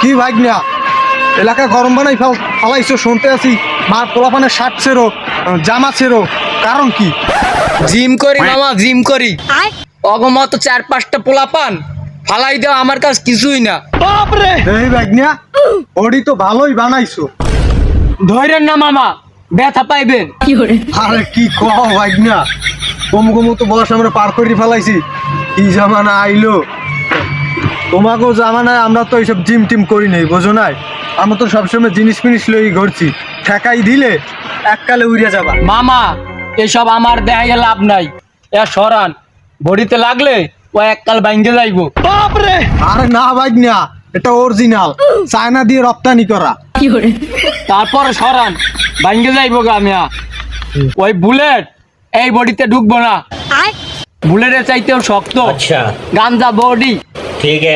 কি ভাগ্না এলাকা গরম বানাই ফালাইছো শুনতে আছি মার পোলাপানের শার্ট ছেড়ো জামা ছেড়ো কারণ কি? জিম করি মামা, জিম করি। অগমত 4-5টা পোলাপান ফালাই দাও, আমার কাছে কিছুই না। বাপরে এই ভাগ্না ওডি তো ভালোই বানাইছো। ধৈরেন না মামা, ব্যথা পাইবেন। আরে কি কও ভাগ্না, কম তো বয়স আমরা পার করে ফেলাইছি। কি জামানা আইলো, তোমাকেও জামানায় আমরা তো এইসব জিম টিম করি নাই, বোঝো নাই? আমরা তো সবসময় জিনিস ফিনিস লই ঘুরছি, ঠেকাই দিলে এককালে উড়িয়া যাবা। মামা এসব আমার দেখাইয়া লাভ নাই, এ সরান। বডিতে লাগলে ও এককাল বাইঙ্গে যাইবো। বাপরে আরে না ভাগ্না, এটা অরিজিনাল চায়না দিয়ে রপ্তানি করা। তারপর সরান, বাইঙ্গে যাইবো গামিয়া। ওই বুলেট এই বডিতে ঢুকবো না, বুলেটের চাইতেও শক্ত। अच्छा গাঞ্জা বডি। ठीक है।